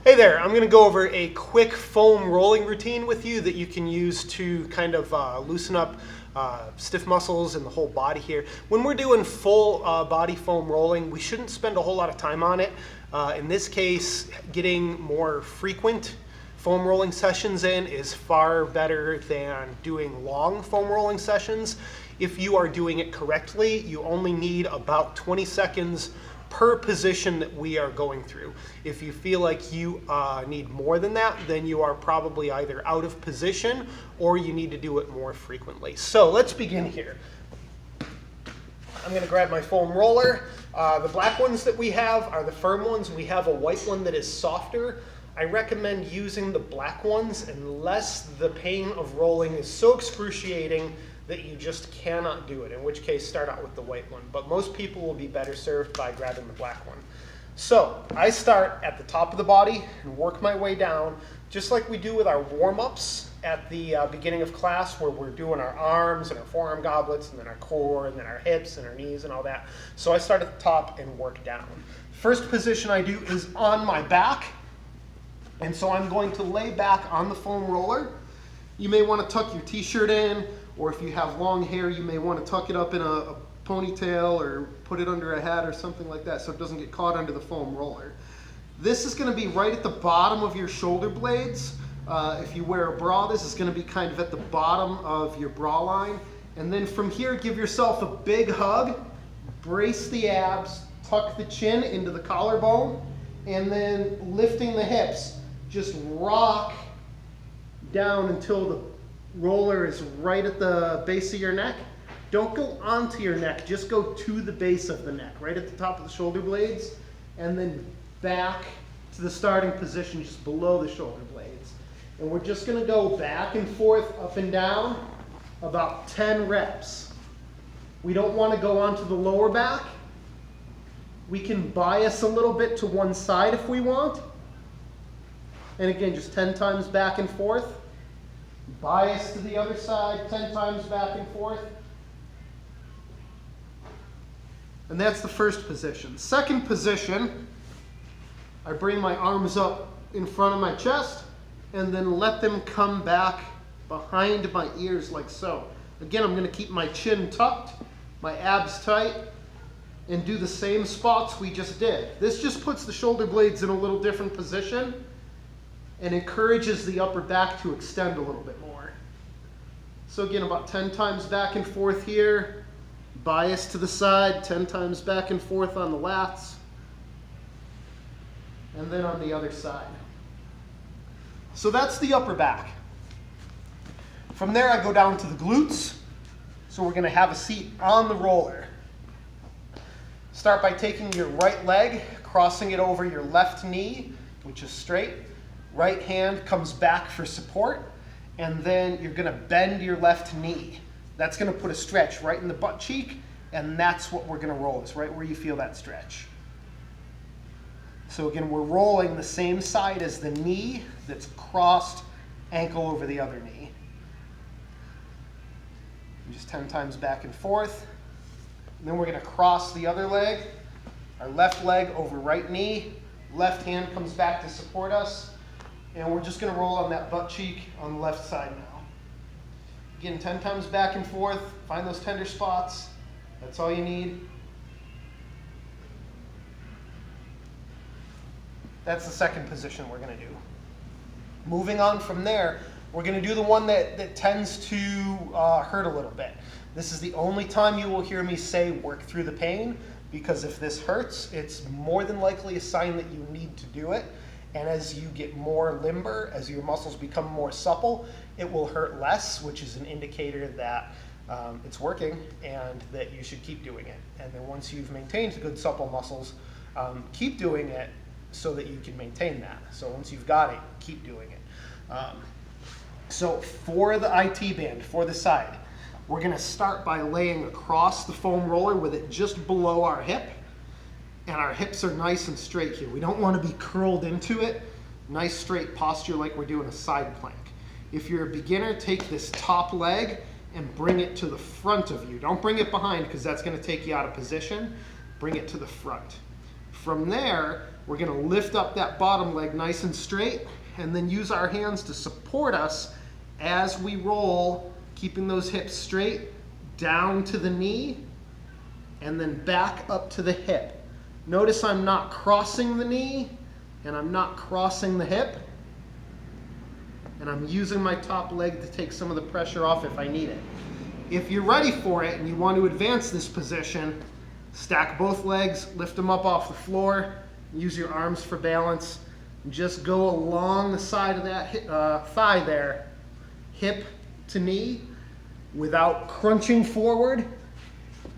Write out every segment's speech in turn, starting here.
Hey there, I'm going to go over a quick foam rolling routine with you that you can use to kind of loosen up stiff muscles in the whole body here. When we're doing full body foam rolling, we shouldn't spend a whole lot of time on it. In this case, getting more frequent foam rolling sessions in is far better than doing long foam rolling sessions. If you are doing it correctly, you only need about 20 seconds per position that we are going through. If you feel like you need more than that, then you are probably either out of position or you need to do it more frequently. So let's begin here. I'm going to grab my foam roller. The black ones that we have are the firm ones. We have a white one that is softer. I recommend using the black ones unless the pain of rolling is so excruciating that you just cannot do it, in which case start out with the white one. But most people will be better served by grabbing the black one. So I start at the top of the body and work my way down, just like we do with our warm-ups at the beginning of class, where we're doing our arms and our forearm goblets and then our core and then our hips and our knees and all that. So I start at the top and work down. First position I do is on my back. And so I'm going to lay back on the foam roller. You may want to tuck your t-shirt in, or if you have long hair, you may want to tuck it up in a ponytail or put it under a hat or something like that so it doesn't get caught under the foam roller. This is going to be right at the bottom of your shoulder blades. If you wear a bra, this is going to be kind of at the bottom of your bra line. And then from here, give yourself a big hug, brace the abs, tuck the chin into the collarbone, and then lifting the hips. Just rock down until the roller is right at the base of your neck. Don't go onto your neck, just go to the base of the neck, right at the top of the shoulder blades, and then back to the starting position just below the shoulder blades. And we're just going to go back and forth, up and down, about 10 reps. We don't want to go onto the lower back. We can bias a little bit to one side if we want. And again, just 10 times back and forth. Bias to the other side, 10 times back and forth. And that's the first position. Second position, I bring my arms up in front of my chest and then let them come back behind my ears like so. Again, I'm going to keep my chin tucked, my abs tight, and do the same spots we just did. This just puts the shoulder blades in a little different position and encourages the upper back to extend a little bit more. So again, about 10 times back and forth here, bias to the side, 10 times back and forth on the lats, and then on the other side. So that's the upper back. From there, I go down to the glutes. So we're going to have a seat on the roller. Start by taking your right leg, crossing it over your left knee, which is straight. Right hand comes back for support, and then you're going to bend your left knee. That's going to put a stretch right in the butt cheek, and that's what we're going to roll, is right where you feel that stretch. So again, we're rolling the same side as the knee that's crossed ankle over the other knee. Just 10 times back and forth. And then we're going to cross the other leg, our left leg over right knee, left hand comes back to support us. And we're just going to roll on that butt cheek on the left side now. Again, 10 times back and forth. Find those tender spots. That's all you need. That's the second position we're going to do. Moving on from there, we're going to do the one that tends to hurt a little bit. This is the only time you will hear me say work through the pain, because if this hurts, it's more than likely a sign that you need to do it. And as you get more limber, as your muscles become more supple, it will hurt less, which is an indicator that it's working and that you should keep doing it. And then once you've maintained good supple muscles, keep doing it so that you can maintain that. So once you've got it, keep doing it. So for the IT band, for the side, we're going to start by laying across the foam roller with it just below our hip. And our hips are nice and straight here. We don't want to be curled into it. Nice straight posture like we're doing a side plank. If you're a beginner, take this top leg and bring it to the front of you. Don't bring it behind, because that's going to take you out of position. Bring it to the front. From there, We're gonna lift up that bottom leg nice and straight and then use our hands to support us as we roll, keeping those hips straight, down to the knee, and then back up to the hip. Notice I'm not crossing the knee, and I'm not crossing the hip, and I'm using my top leg to take some of the pressure off if I need it. If you're ready for it and you want to advance this position, stack both legs, lift them up off the floor, use your arms for balance, and just go along the side of that thigh there, hip to knee, without crunching forward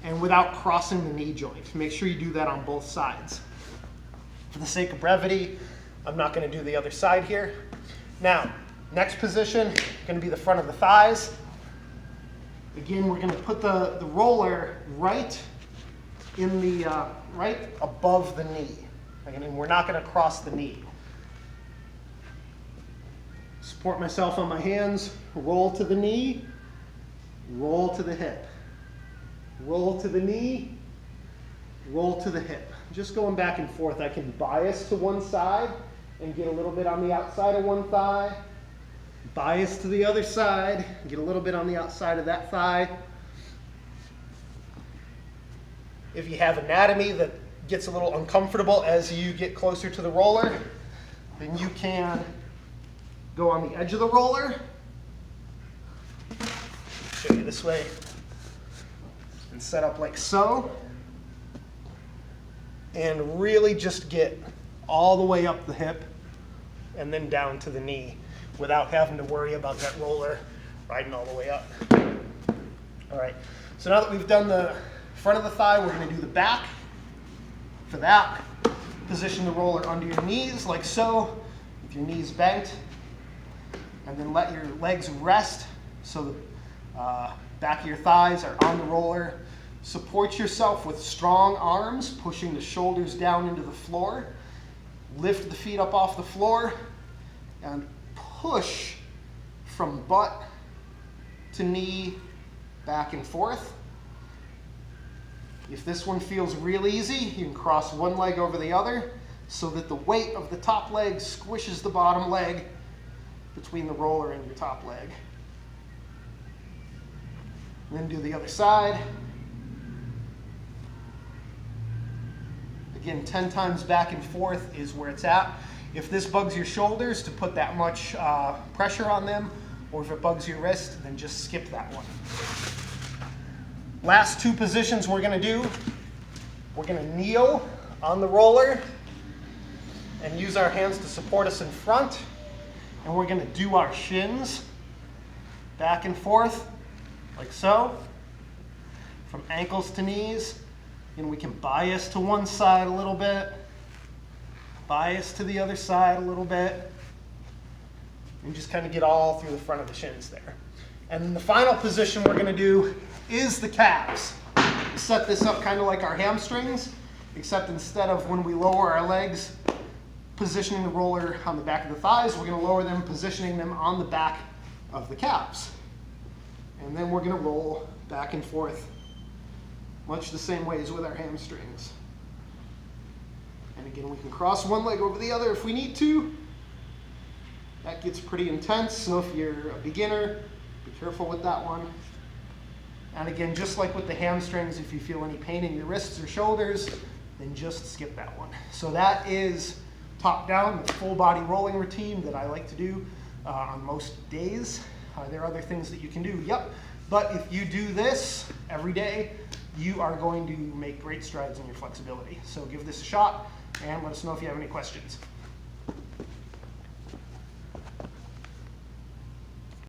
and without crossing the knee joint. Make sure you do that on both sides. For the sake of brevity, I'm not going to do the other side here. Now, next position, going to be the front of the thighs. Again, we're going to put the roller right in the right above the knee. Again, we're not going to cross the knee. Support myself on my hands, roll to the knee, roll to the hip. Roll to the knee, roll to the hip. Just going back and forth. I can bias to one side and get a little bit on the outside of one thigh. Bias to the other side, get a little bit on the outside of that thigh. If you have anatomy that gets a little uncomfortable as you get closer to the roller, then you can go on the edge of the roller. Show you this way. And set up like so. And really just get all the way up the hip and then down to the knee without having to worry about that roller riding all the way up. All right, so now that we've done the front of the thigh, we're going to do the back. For that, position the roller under your knees like so, with your knees bent, and then let your legs rest so the back of your thighs are on the roller. Support yourself with strong arms, pushing the shoulders down into the floor. Lift the feet up off the floor and push from butt to knee, back and forth. If this one feels real easy, you can cross one leg over the other so that the weight of the top leg squishes the bottom leg between the roller and your top leg. And then do the other side. Again, 10 times back and forth is where it's at. If this bugs your shoulders, to put that much pressure on them, or if it bugs your wrist, then just skip that one. Last two positions we're going to do, we're going to kneel on the roller and use our hands to support us in front, and we're going to do our shins back and forth like so, from ankles to knees. And we can bias to one side a little bit, bias to the other side a little bit, and just kind of get all through the front of the shins there. And then the final position we're going to do is the calves. Set this up kind of like our hamstrings, except instead of when we lower our legs, positioning the roller on the back of the thighs, we're going to lower them, positioning them on the back of the calves. And then we're going to roll back and forth, much the same way as with our hamstrings. And again, we can cross one leg over the other if we need to. That gets pretty intense, so if you're a beginner, be careful with that one. And again, just like with the hamstrings, if you feel any pain in your wrists or shoulders, then just skip that one. So that is top down, the full body rolling routine that I like to do on most days. There are other things that you can do, yep. But if you do this every day, you are going to make great strides in your flexibility. So give this a shot and let us know if you have any questions.